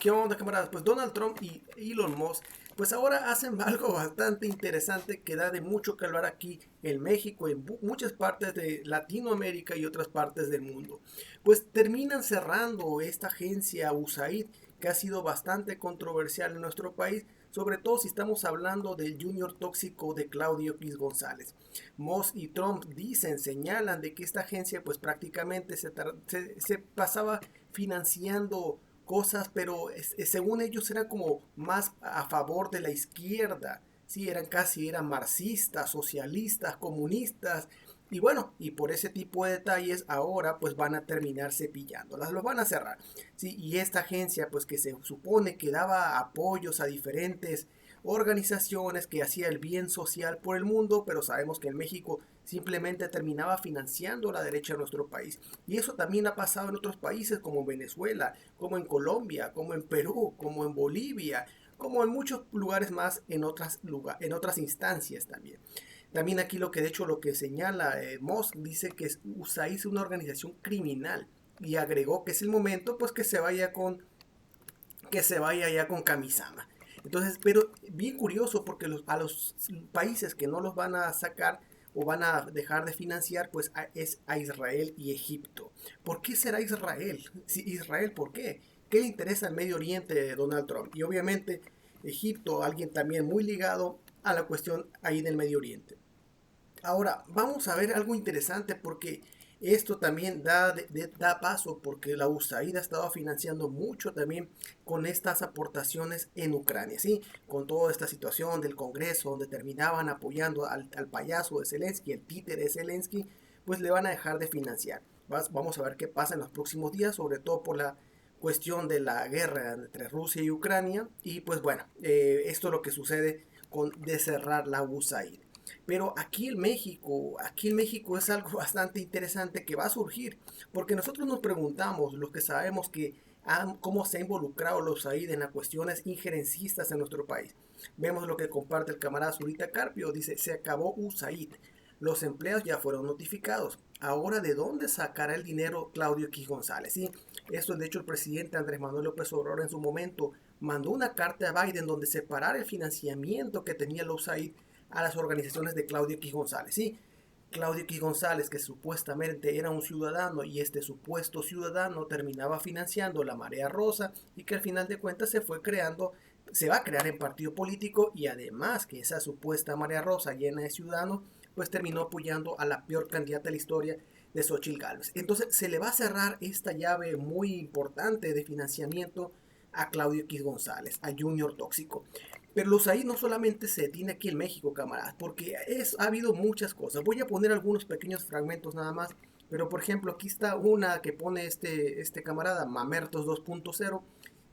¿Qué onda, camaradas? Pues Donald Trump y Elon Musk, pues ahora hacen algo bastante interesante que da de mucho que hablar aquí en México, en muchas partes de Latinoamérica y otras partes del mundo. Pues terminan cerrando esta agencia USAID, que ha sido bastante controversial en nuestro país, sobre todo si estamos hablando del junior tóxico de Claudio X González. Musk y Trump señalan de que esta agencia pues prácticamente se pasaba financiando cosas, pero según ellos eran como más a favor de la izquierda, sí, eran marxistas, socialistas, comunistas, y bueno, y por ese tipo de detalles ahora pues van a terminar cepillándolas, los van a cerrar, sí, y esta agencia pues que se supone que daba apoyos a diferentes organizaciones que hacía el bien social por el mundo, pero sabemos que en México simplemente terminaba financiando la derecha de nuestro país. Y eso también ha pasado en otros países como en Venezuela, como en Colombia, como en Perú, como en Bolivia, como en muchos lugares más en otras instancias también. También aquí lo que señala Musk dice que USAID es una organización criminal y agregó que es el momento pues que se vaya ya con Kamisama. Entonces, pero bien curioso porque a los países que no los van a sacar o van a dejar de financiar, pues es a Israel y Egipto. ¿Por qué será Israel? Si Israel, ¿por qué? ¿Qué le interesa al Medio Oriente de Donald Trump? Y obviamente Egipto, alguien también muy ligado a la cuestión ahí del Medio Oriente. Ahora, vamos a ver algo interesante porque esto también da paso porque la USAID ha estado financiando mucho también con estas aportaciones en Ucrania, ¿sí? Con toda esta situación del Congreso donde terminaban apoyando al payaso de Zelensky, el títere de Zelensky, pues le van a dejar de financiar. Vamos a ver qué pasa en los próximos días, sobre todo por la cuestión de la guerra entre Rusia y Ucrania. Y pues bueno, esto es lo que sucede con de cerrar la USAID. Pero aquí en México es algo bastante interesante que va a surgir, porque nosotros nos preguntamos, los que sabemos cómo se ha involucrado los USAID en las cuestiones injerencistas en nuestro país. Vemos lo que comparte el camarada Zurita Carpio, dice, se acabó USAID, los empleados ya fueron notificados. Ahora, ¿de dónde sacará el dinero Claudio X González? Sí, esto de hecho el presidente Andrés Manuel López Obrador en su momento mandó una carta a Biden donde separara el financiamiento que tenía los USAID a las organizaciones de Claudio X González. Sí, Claudio X González, que supuestamente era un ciudadano y este supuesto ciudadano terminaba financiando la Marea Rosa y que al final de cuentas se va a crear en partido político y además que esa supuesta Marea Rosa llena de ciudadanos pues terminó apoyando a la peor candidata de la historia de Xochitl Gálvez. Entonces se le va a cerrar esta llave muy importante de financiamiento a Claudio X González, a Junior Tóxico. Pero los ahí no solamente se detiene aquí en México, camaradas, porque ha habido muchas cosas. Voy a poner algunos pequeños fragmentos nada más, pero por ejemplo aquí está una que pone este camarada, Mamertos 2.0,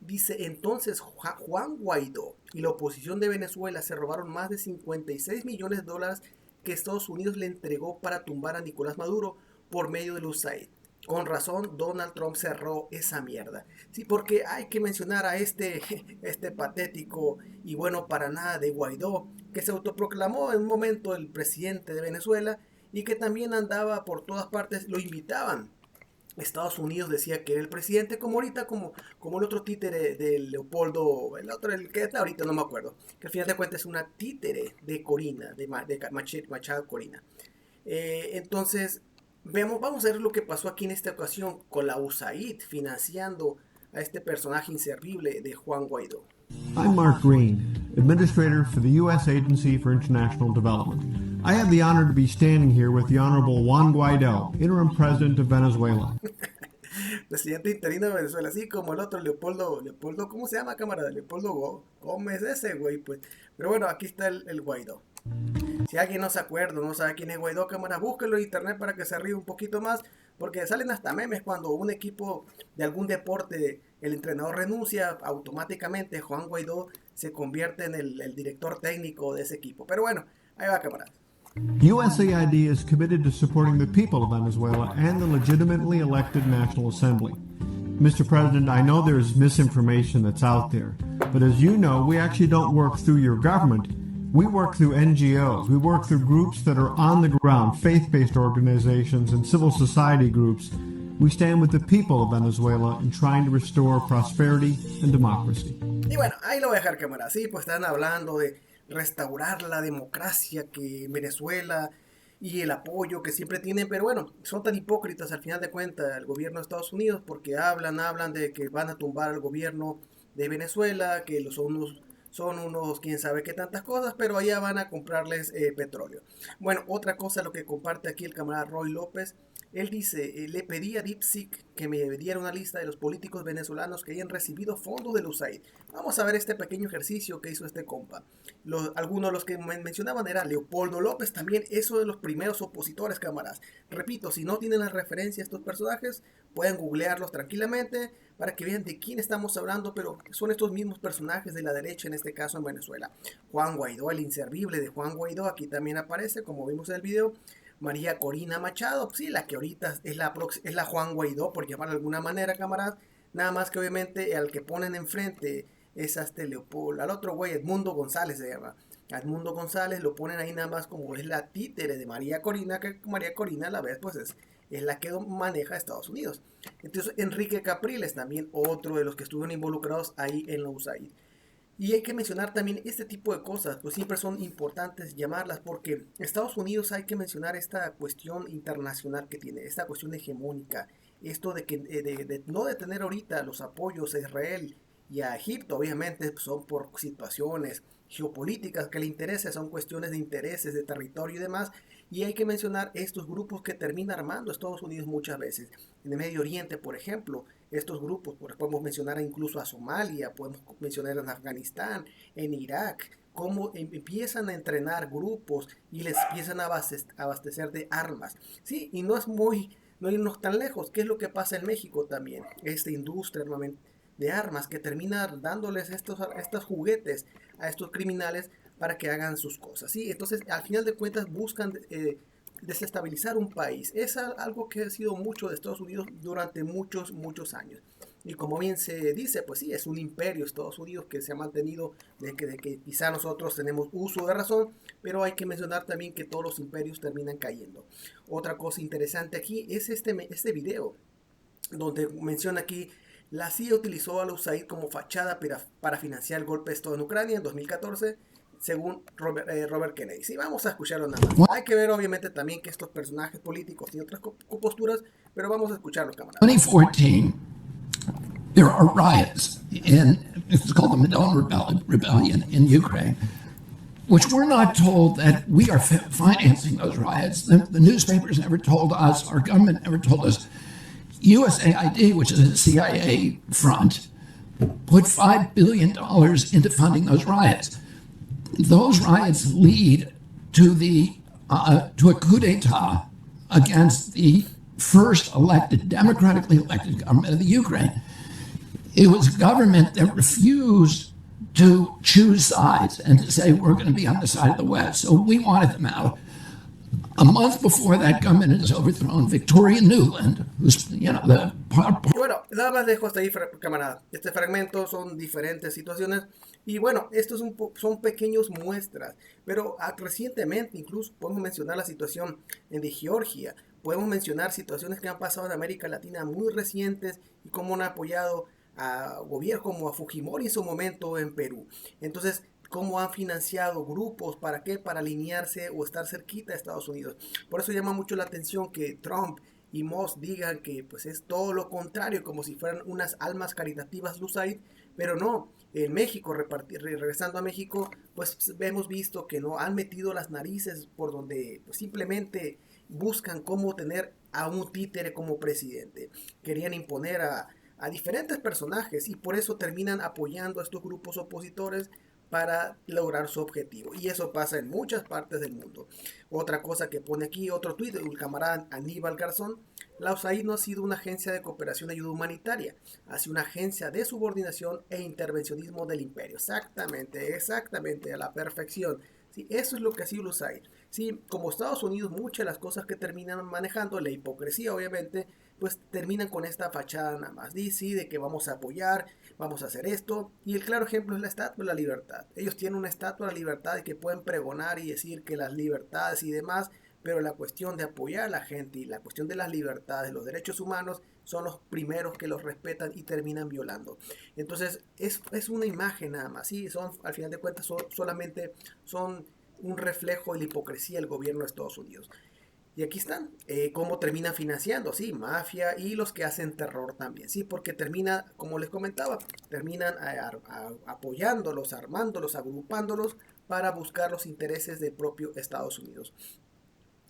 dice entonces Juan Guaidó y la oposición de Venezuela se robaron más de 56 millones de dólares que Estados Unidos le entregó para tumbar a Nicolás Maduro por medio del USAID. Con razón, Donald Trump cerró esa mierda. Sí, porque hay que mencionar a este patético y bueno para nada de Guaidó, que se autoproclamó en un momento el presidente de Venezuela y que también andaba por todas partes, lo invitaban. Estados Unidos decía que era el presidente, como ahorita, como el otro títere de Leopoldo, el que está ahorita no me acuerdo, que al final de cuentas es una títere de Corina, de Machado Corina. Entonces, vamos a ver lo que pasó aquí en esta ocasión con la USAID financiando a este personaje inservible de Juan Guaidó. I'm Mark Green, Administrator for the U.S. Agency for International Development. I have the honor to be standing here with the Honorable Juan Guaidó, Interim President of Venezuela. Presidente interino de Venezuela, así como el otro Leopoldo, ¿cómo se llama, camarada? Leopoldo Gómez, ese güey, pues. Pero bueno, aquí está el Guaidó. Si alguien no se acuerda, no sabe quién es Guaidó, cámara, búsquelo en internet para que se ríe un poquito más, porque salen hasta memes cuando un equipo de algún deporte, el entrenador renuncia, automáticamente Juan Guaidó se convierte en el director técnico de ese equipo. Pero bueno, ahí va, cámara. USAID is committed to supporting the people of Venezuela and the legitimately elected National Assembly. Mr. President, I know there's misinformation that's out there, but as you know, we actually don't work through your government. We work through NGOs. We work through groups that are on the ground, faith-based organizations and civil society groups We stand with the people of Venezuela in trying to restore prosperity and democracy. Y bueno, ahí lo voy a dejar, cámara. Sí, pues están hablando de restaurar la democracia que en Venezuela y el apoyo que siempre tienen, pero bueno, son tan hipócritas al final de cuentas el gobierno de Estados Unidos porque hablan de que van a tumbar al gobierno de Venezuela, que son unos quién sabe qué tantas cosas, pero allá van a comprarles petróleo. Bueno, otra cosa, lo que comparte aquí el camarada Roy López, él dice, le pedí a DeepSeek que me diera una lista de los políticos venezolanos que hayan recibido fondos del USAID. Vamos a ver este pequeño ejercicio que hizo este compa. Algunos de los que mencionaban era Leopoldo López, también eso de los primeros opositores, cámaras. Repito, si no tienen la referencia a estos personajes, pueden googlearlos tranquilamente para que vean de quién estamos hablando, pero son estos mismos personajes de la derecha, en este caso en Venezuela. Juan Guaidó, el inservible de Juan Guaidó, aquí también aparece, como vimos en el video. María Corina Machado, sí, la que ahorita es la Juan Guaidó, por llamarlo de alguna manera, camaradas. Nada más que obviamente al que ponen enfrente es a este Leopoldo, al otro güey, Edmundo González se llama. Edmundo González lo ponen ahí nada más como es la títere de María Corina, que María Corina a la vez pues es la que maneja Estados Unidos. Entonces Enrique Capriles, también otro de los que estuvieron involucrados ahí en la USAID. Y hay que mencionar también este tipo de cosas, pues siempre son importantes llamarlas porque Estados Unidos hay que mencionar esta cuestión internacional que tiene, esta cuestión hegemónica, esto de que de no detener ahorita los apoyos a Israel y a Egipto, obviamente pues, son por situaciones geopolíticas que le interesa, son cuestiones de intereses, de territorio y demás, y hay que mencionar estos grupos que termina armando Estados Unidos muchas veces. En el Medio Oriente, por ejemplo, estos grupos, podemos mencionar incluso a Somalia, podemos mencionar en Afganistán, en Irak, cómo empiezan a entrenar grupos y les empiezan a abastecer de armas. Sí, y no irnos tan lejos. ¿Qué es lo que pasa en México también? Esta industria de armas que termina dándoles estos juguetes a estos criminales para que hagan sus cosas. ¿Sí? Entonces, al final de cuentas, buscan desestabilizar un país. Es algo que ha sido mucho de Estados Unidos durante muchos años. Y como bien se dice, pues sí, es un imperio Estados Unidos que se ha mantenido de que quizá nosotros tenemos uso de razón, pero hay que mencionar también que todos los imperios terminan cayendo. Otra cosa interesante aquí es este video, donde menciona aquí la CIA utilizó a la USAID como fachada para financiar el golpe de Estado en Ucrania en 2014, según Robert Kennedy. Sí, vamos a escucharlo nada más. Hay que ver obviamente también que estos personajes políticos tienen otras posturas, pero vamos a escucharlos, camaradas. 2014, there are riots it's called the Maidan Rebellion in Ukraine, which we're not told that we are financing those riots. The newspapers never told us, our government never told us. USAID, which is a CIA front, put $5 billion into funding those riots. Those riots lead to a coup d'etat against the first democratically elected government of the Ukraine. It was a government that refused to choose sides and to say we're going to be on the side of the West. So we wanted them out. A month before that government is overthrown, Victoria Nuland, who's, the... Y bueno, nada más dejo hasta ahí, camarada. Este fragmento son diferentes situaciones. Y bueno, estos son pequeños muestras. Pero recientemente incluso podemos mencionar la situación de Georgia. Podemos mencionar situaciones que han pasado en América Latina muy recientes y cómo han apoyado a gobiernos como a Fujimori en su momento en Perú. Entonces, cómo han financiado grupos, ¿para qué? Para alinearse o estar cerquita de Estados Unidos. Por eso llama mucho la atención que Trump y Moss digan que pues es todo lo contrario, como si fueran unas almas caritativas USAID, pero no. En México, regresando a México, pues hemos visto que no han metido las narices por donde pues, simplemente buscan cómo tener a un títere como presidente. Querían imponer a diferentes personajes y por eso terminan apoyando a estos grupos opositores para lograr su objetivo. Y eso pasa en muchas partes del mundo. Otra cosa que pone aquí, otro tuit del camarada Aníbal Garzón: la USAID no ha sido una agencia de cooperación y ayuda humanitaria, ha sido una agencia de subordinación e intervencionismo del imperio. Exactamente, a la perfección. Sí, eso es lo que ha sido la USAID. Sí, como Estados Unidos, muchas de las cosas que terminan manejando, la hipocresía obviamente, pues terminan con esta fachada nada más. Sí, de que vamos a apoyar, vamos a hacer esto. Y el claro ejemplo es la Estatua de la Libertad. Ellos tienen una Estatua de la Libertad y que pueden pregonar y decir que las libertades y demás, pero la cuestión de apoyar a la gente y la cuestión de las libertades, los derechos humanos, son los primeros que los respetan y terminan violando. Entonces es una imagen nada más, ¿sí? Son, al final de cuentas solamente son un reflejo de la hipocresía del gobierno de Estados Unidos. Y aquí están, cómo terminan financiando, sí, mafia y los que hacen terror también, sí, porque termina, como les comentaba, terminan apoyándolos, armándolos, agrupándolos para buscar los intereses del propio Estados Unidos.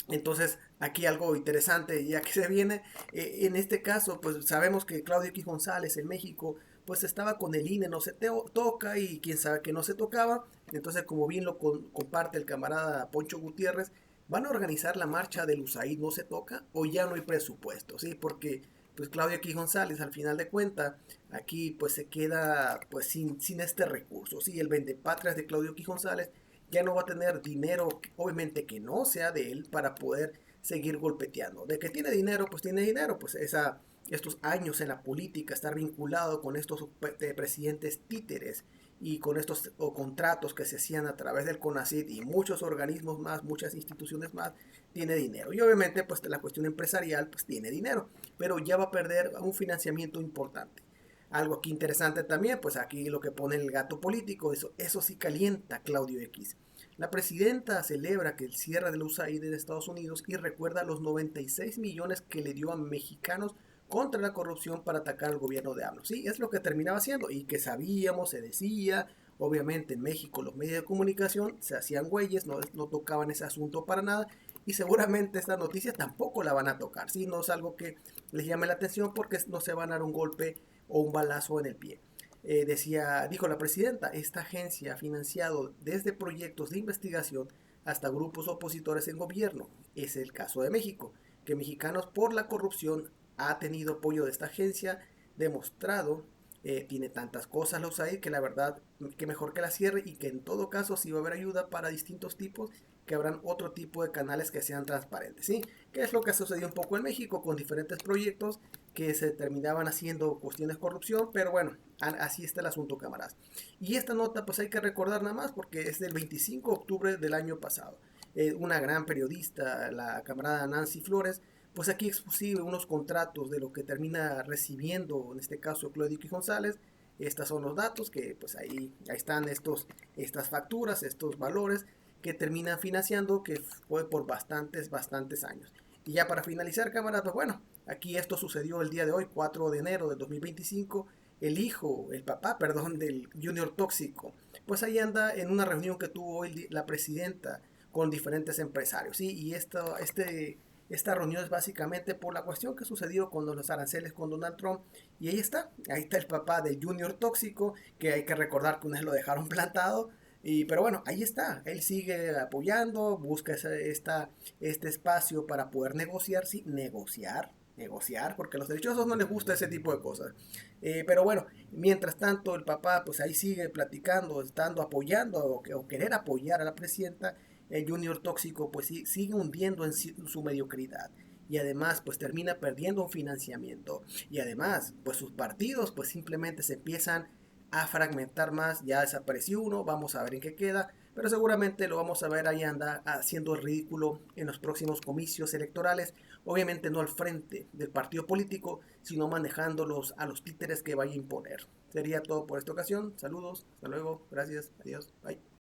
Entonces, aquí algo interesante, ya que se viene, en este caso, pues sabemos que Claudio X González en México, pues estaba con el INE, no se toca y quién sabe que no se tocaba. Entonces, como bien lo comparte el camarada Poncho Gutiérrez, van a organizar la marcha del USAID no se toca o ya no hay presupuesto, ¿sí? Porque pues Claudio X González al final de cuentas aquí pues se queda pues sin este recurso, ¿sí? El vendepatrias de Claudio X González ya no va a tener dinero, obviamente que no sea de él, para poder seguir golpeteando. De que tiene dinero, pues tiene dinero, pues estos años en la política, estar vinculado con estos presidentes títeres y con estos contratos que se hacían a través del CONACYT y muchos organismos más, muchas instituciones más, tiene dinero. Y obviamente, pues la cuestión empresarial, pues tiene dinero, pero ya va a perder un financiamiento importante. Algo aquí interesante también, pues aquí lo que pone el gato político, eso sí calienta a Claudio X. La presidenta celebra que el cierre de la USAID de Estados Unidos y recuerda los 96 millones que le dio a mexicanos contra la corrupción para atacar al gobierno de AMLO. Sí, es lo que terminaba haciendo y que sabíamos, se decía, obviamente en México los medios de comunicación se hacían güeyes, no tocaban ese asunto para nada y seguramente esta noticia tampoco la van a tocar, ¿sí? No es algo que les llame la atención porque no se van a dar un golpe o un balazo en el pie. Dijo la presidenta, esta agencia ha financiado desde proyectos de investigación hasta grupos opositores en gobierno. Es el caso de México, que mexicanos por la corrupción ha tenido apoyo de esta agencia, demostrado, tiene tantas cosas los hay que la verdad que mejor que la cierre y que en todo caso si va a haber ayuda para distintos tipos, que habrán otro tipo de canales que sean transparentes, ¿sí? Que es lo que sucedió un poco en México con diferentes proyectos que se terminaban haciendo cuestiones de corrupción, pero bueno, así está el asunto, camaradas. Y esta nota pues hay que recordar nada más porque es del 25 de octubre del año pasado. Una gran periodista, la camarada Nancy Flores, pues aquí exhibe unos contratos de lo que termina recibiendo, en este caso Claudio X González. Estos son los datos que pues ahí están estas facturas, estos valores que terminan financiando, que fue por bastantes años. Y ya para finalizar, camaradas, pues bueno, aquí esto sucedió el día de hoy, 4 de enero de 2025. El papá, perdón, del Junior Tóxico, pues ahí anda en una reunión que tuvo hoy la presidenta con diferentes empresarios, ¿sí? Y esta reunión es básicamente por la cuestión que sucedió con los aranceles con Donald Trump. Y ahí está el papá del Junior Tóxico, que hay que recordar que una vez lo dejaron plantado. Pero bueno, ahí está, él sigue apoyando, busca este espacio para poder negociar, sí, negociar, porque a los derechosos no les gusta ese tipo de cosas. Pero bueno, mientras tanto el papá pues ahí sigue platicando, estando apoyando o querer apoyar a la presidenta. El Junior Tóxico pues sigue hundiendo en su mediocridad y además pues termina perdiendo un financiamiento y además pues sus partidos pues simplemente se empiezan a fragmentar más. Ya desapareció uno, vamos a ver en qué queda, pero seguramente lo vamos a ver ahí anda haciendo el ridículo en los próximos comicios electorales, obviamente no al frente del partido político, sino manejándolos a los títeres que vaya a imponer. Sería todo por esta ocasión, saludos, hasta luego, gracias, adiós, bye.